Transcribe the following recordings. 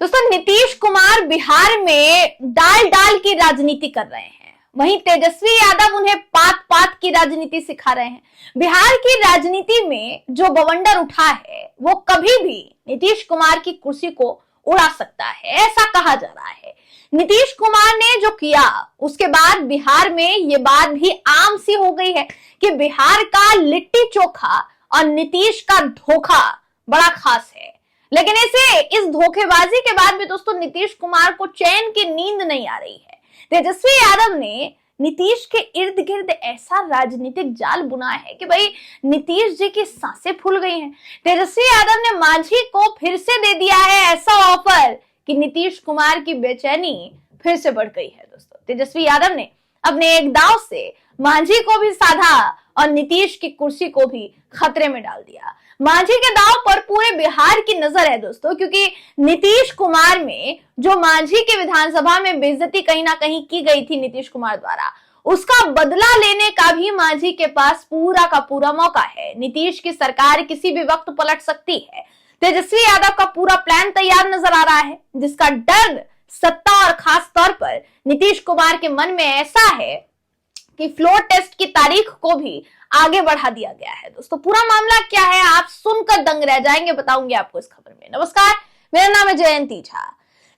दोस्तों, नीतीश कुमार बिहार में डाल डाल की राजनीति कर रहे हैं, वहीं तेजस्वी यादव उन्हें पात पात की राजनीति सिखा रहे हैं। बिहार की राजनीति में जो बवंडर उठा है वो कभी भी नीतीश कुमार की कुर्सी को उड़ा सकता है, ऐसा कहा जा रहा है। नीतीश कुमार ने जो किया उसके बाद बिहार में ये बात भी आम सी हो गई है कि बिहार का लिट्टी चोखा और नीतीश का धोखा बड़ा खास है। लेकिन इस धोखेबाजी के बाद भी दोस्तों नीतीश कुमार को चैन की नींद नहीं आ रही है। तेजस्वी यादव ने नीतीश के इर्द गिर्द ऐसा राजनीतिक जाल बुना है कि भाई नीतीश जी की सांसें फूल गई हैं। तेजस्वी यादव ने मांझी को फिर से दे दिया है ऐसा ऑफर कि नीतीश कुमार की बेचैनी फिर से बढ़ गई है। दोस्तों, तेजस्वी यादव ने अपने एक दांव से मांझी को भी साधा और नीतीश की कुर्सी को भी खतरे में डाल दिया। मांझी के दांव पर पूरे बिहार की नजर है दोस्तों, क्योंकि नीतीश कुमार में जो मांझी के विधानसभा में बेइज्जती कहीं ना कहीं की गई थी नीतीश कुमार द्वारा, उसका बदला लेने का भी मांझी के पास पूरा का पूरा मौका है। नीतीश की सरकार किसी भी वक्त पलट सकती है। तेजस्वी यादव का पूरा प्लान तैयार नजर आ रहा है, जिसका डर सत्ता और खास तौर पर नीतीश कुमार के मन में ऐसा है कि फ्लोर टेस्ट की तारीख को भी आगे बढ़ा दिया गया है। दोस्तों, पूरा मामला क्या है आप सुनकर दंग रह जाएंगे, बताऊंगी आपको इस खबर में। नमस्कार, मेरा नाम है जयंती झा।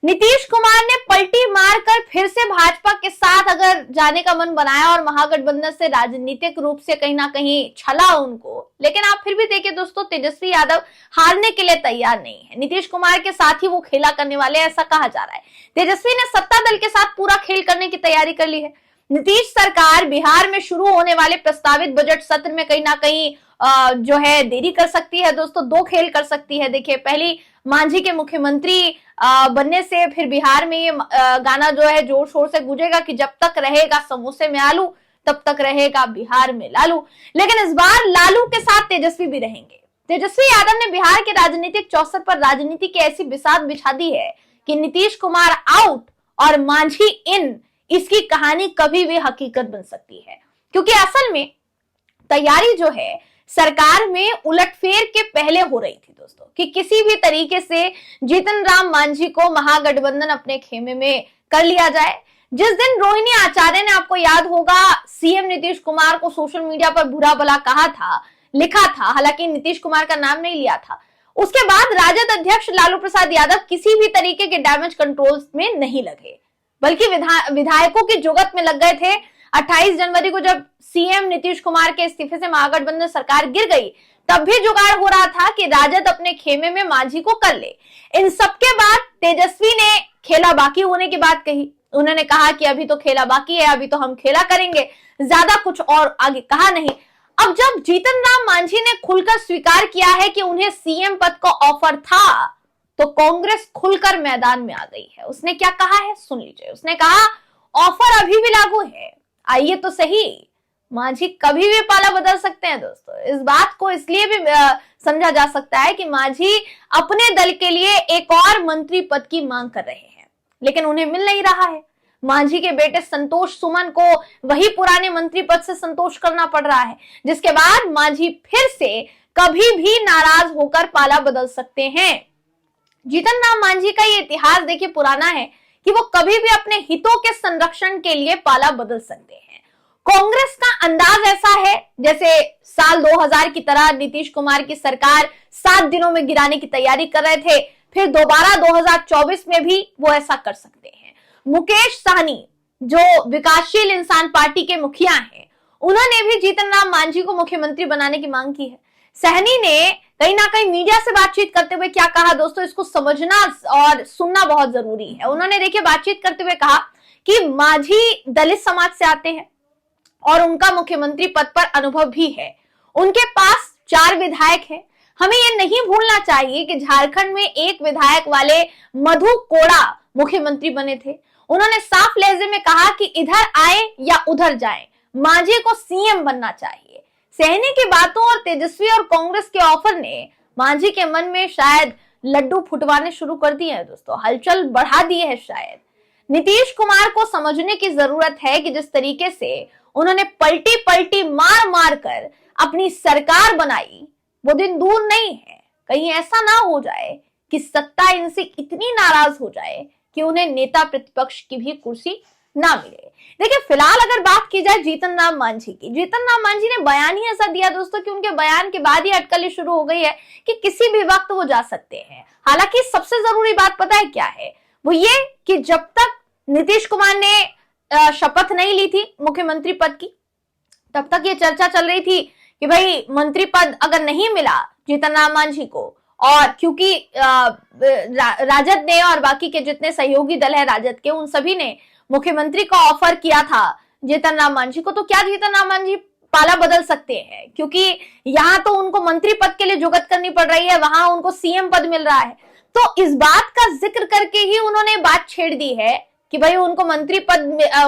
नीतीश कुमार ने पलटी मारकर फिर से भाजपा के साथ अगर जाने का मन बनाया और महागठबंधन से राजनीतिक रूप से कहीं ना कहीं छला उनको, लेकिन आप फिर भी देखिए दोस्तों, तेजस्वी यादव हारने के लिए तैयार नहीं है। नीतीश कुमार के साथ ही वो खेला करने वाले, ऐसा कहा जा रहा है। तेजस्वी ने सत्ता दल के साथ पूरा खेल करने की तैयारी कर ली है। नीतीश सरकार बिहार में शुरू होने वाले प्रस्तावित बजट सत्र में कहीं ना कहीं जो है देरी कर सकती है। दोस्तों, दो खेल कर सकती है। देखिए, पहली मांझी के मुख्यमंत्री बनने से फिर बिहार में ये गाना जो है जोर शोर से गूंजेगा कि जब तक रहेगा समोसे में आलू तब तक रहेगा बिहार में लालू। लेकिन इस बार लालू के साथ तेजस्वी भी रहेंगे। तेजस्वी यादव ने बिहार के राजनीतिक चौसर पर राजनीति की ऐसी बिसात बिछा दी है कि नीतीश कुमार आउट और मांझी इन, इसकी कहानी कभी भी हकीकत बन सकती है। क्योंकि असल में तैयारी जो है सरकार में उलटफेर के पहले हो रही थी दोस्तों, कि किसी भी तरीके से जीतन राम मांझी को महागठबंधन अपने खेमे में कर लिया जाए। जिस दिन रोहिणी आचार्य ने, आपको याद होगा, सीएम नीतीश कुमार को सोशल मीडिया पर बुरा भला कहा था, लिखा था, हालांकि नीतीश कुमार का नाम नहीं लिया था, उसके बाद राजद अध्यक्ष लालू प्रसाद यादव किसी भी तरीके के डैमेज कंट्रोल में नहीं लगे, बल्कि विधायकों की जुगत में लग गए थे। 28 जनवरी को जब सीएम नीतीश कुमार के इस्तीफे से महागठबंधन सरकार गिर गई, तब भी जुगाड़ हो रहा था कि राजद अपने खेमे में मांझी को कर ले। इन सबके बाद तेजस्वी ने खेला बाकी होने की बात कही। उन्होंने कहा कि अभी तो खेला बाकी है, अभी तो हम खेला करेंगे, ज्यादा कुछ और आगे कहा नहीं। अब जब जीतन राम मांझी ने खुलकर स्वीकार किया है कि उन्हें सीएम पद का ऑफर था, तो कांग्रेस खुलकर मैदान में आ गई है। उसने क्या कहा है सुन लीजिए। उसने कहा ऑफर अभी भी लागू है, आइए तो सही, मांझी कभी भी पाला बदल सकते हैं। दोस्तों, इस बात को इसलिए भी समझा जा सकता है कि मांझी अपने दल के लिए एक और मंत्री पद की मांग कर रहे हैं, लेकिन उन्हें मिल नहीं रहा है। मांझी के बेटे संतोष सुमन को वही पुराने मंत्री पद से संतोष करना पड़ रहा है, जिसके बाद मांझी फिर से कभी भी नाराज होकर पाला बदल सकते हैं। जीतन राम मांझी का ये इतिहास देखिए पुराना है कि वो कभी भी अपने हितों के संरक्षण के लिए पाला बदल सकते हैं। कांग्रेस का अंदाज ऐसा है जैसे साल 2000 की तरह नीतीश कुमार की सरकार 7 दिनों में गिराने की तैयारी कर रहे थे, फिर दोबारा 2024 में भी वो ऐसा कर सकते हैं। मुकेश सहनी जो विकासशील इंसान पार्टी के मुखिया हैं, उन्होंने भी जीतन राम मांझी को मुख्यमंत्री बनाने की मांग की है। सहनी ने कहीं ना कहीं मीडिया से बातचीत करते हुए क्या कहा दोस्तों, इसको समझना और सुनना बहुत जरूरी है। उन्होंने देखिए बातचीत करते हुए कहा कि मांझी दलित समाज से आते हैं और उनका मुख्यमंत्री पद पर अनुभव भी है। उनके पास 4 विधायक हैं। हमें ये नहीं भूलना चाहिए कि झारखंड में 1 विधायक वाले मधु कोड़ा मुख्यमंत्री बने थे। उन्होंने साफ लहजे में कहा कि इधर आए या उधर जाए, मांझी को सीएम बनना चाहिए। सहनी की बातों और तेजस्वी और कांग्रेस के ऑफर ने मांझी के मन में शायद लड्डू फुटवाने शुरू कर दिए हैं दोस्तों, हलचल बढ़ा दी है शायद। नीतीश कुमार को समझने की जरूरत है कि जिस तरीके से उन्होंने पलटी पलटी मार मार कर अपनी सरकार बनाई, वो दिन दूर नहीं है। कहीं ऐसा ना हो जाए कि सत्ता इनसे इतनी नाराज हो जाए कि उन्हें नेता प्रतिपक्ष की भी कुर्सी ना मिले। देखिए, फिलहाल अगर बात की जाए जीतन राम मांझी की, जीतन राम मांझी ने बयान ही ऐसा दिया दोस्तों कि उनके बयान के बाद ही अटकलें शुरू हो गई है कि किसी भी वक्त वो जा सकते हैं। हालांकि सबसे जरूरी बात पता है क्या है, वो ये कि जब तक नीतीश कुमार ने शपथ नहीं ली थी मुख्यमंत्री पद की, तब तक ये चर्चा चल रही थी कि भाई मंत्री पद अगर नहीं मिला जीतन राम मांझी को, और क्योंकि राजद ने और बाकी के जितने सहयोगी दल है राजद के, उन सभी ने मुख्यमंत्री का ऑफर किया था जीतन राम मांझी को, तो क्या जीतन राम मांझी पाला बदल सकते हैं? क्योंकि यहाँ तो उनको मंत्री पद के लिए जुगत करनी पड़ रही है, वहां उनको सीएम पद मिल रहा है। तो इस बात का जिक्र करके ही उन्होंने बात छेड़ दी है कि भाई उनको मंत्री पद,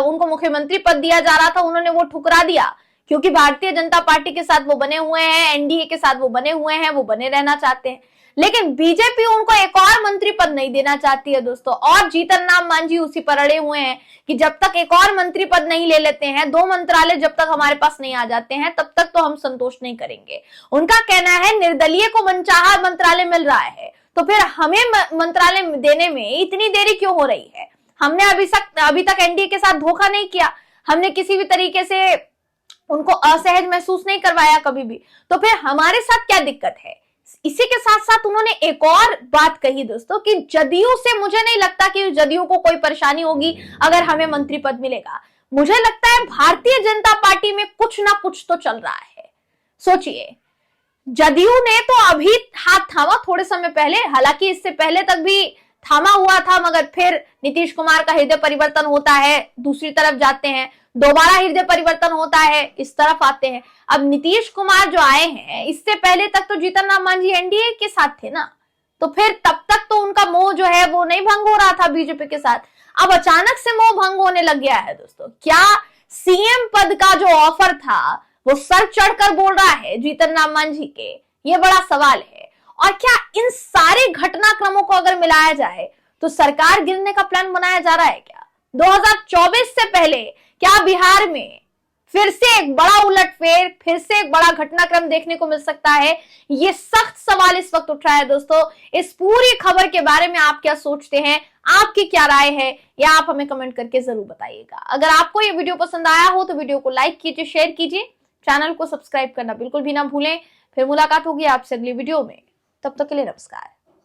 उनको मुख्यमंत्री पद दिया जा रहा था, उन्होंने वो ठुकरा दिया क्योंकि भारतीय जनता पार्टी के साथ वो बने हुए हैं, एनडीए के साथ वो बने हुए हैं, वो बने रहना चाहते हैं। लेकिन बीजेपी उनको एक और मंत्री पद नहीं देना चाहती है दोस्तों, और जीतन राम मांझी उसी पर अड़े हुए हैं कि जब तक एक और मंत्री पद नहीं ले लेते हैं, 2 मंत्रालय जब तक हमारे पास नहीं आ जाते हैं, तब तक तो हम संतोष नहीं करेंगे। उनका कहना है निर्दलीय को मनचाहा मंत्रालय मिल रहा है, तो फिर हमें मंत्रालय देने में इतनी देरी क्यों हो रही है? हमने अभी तक एनडीए के साथ धोखा नहीं किया, हमने किसी भी तरीके से उनको असहज महसूस नहीं करवाया कभी भी, तो फिर हमारे साथ क्या दिक्कत है? इसी के साथ साथ उन्होंने एक और बात कही दोस्तों कि जदयू से मुझे नहीं लगता कि जदयू को कोई परेशानी होगी अगर हमें मंत्री पद मिलेगा। मुझे लगता है भारतीय जनता पार्टी में कुछ ना कुछ तो चल रहा है। सोचिए, जदयू ने तो अभी हाथ थामा थोड़े समय पहले, हालांकि इससे पहले तक भी थामा हुआ था, मगर फिर नीतीश कुमार का हृदय परिवर्तन होता है, दूसरी तरफ जाते हैं, दोबारा हृदय परिवर्तन होता है, इस तरफ आते हैं। अब नीतीश कुमार जो आए हैं, इससे पहले तक तो जीतन राम मांझी एनडीए के साथ थे ना, तो फिर तब तक तो उनका मोह जो है वो नहीं भंग हो रहा था बीजेपी के साथ। अब अचानक से मोह भंग होने लग गया है दोस्तों। क्या सीएम पद का जो ऑफर था वो सर चढ़कर बोल रहा है जीतन राम मांझी के? ये बड़ा सवाल है। और क्या इन सारे घटनाक्रमों को अगर मिलाया जाए तो सरकार गिरने का प्लान बनाया जा रहा है क्या? 2024 से पहले क्या बिहार में फिर से एक बड़ा उलटफेर, फिर से एक बड़ा घटनाक्रम देखने को मिल सकता है? ये सख्त सवाल इस वक्त उठ रहा है दोस्तों। इस पूरी खबर के बारे में आप क्या सोचते हैं? आपकी क्या राय है? या आप हमें कमेंट करके जरूर बताइएगा। अगर आपको ये वीडियो पसंद आया हो तो वीडियो को लाइक कीजिए, शेयर कीजिए, चैनल को सब्सक्राइब करना बिल्कुल भी ना भूलें। फिर मुलाकात होगी आपसे अगली वीडियो में, तब तक के लिए नमस्कार।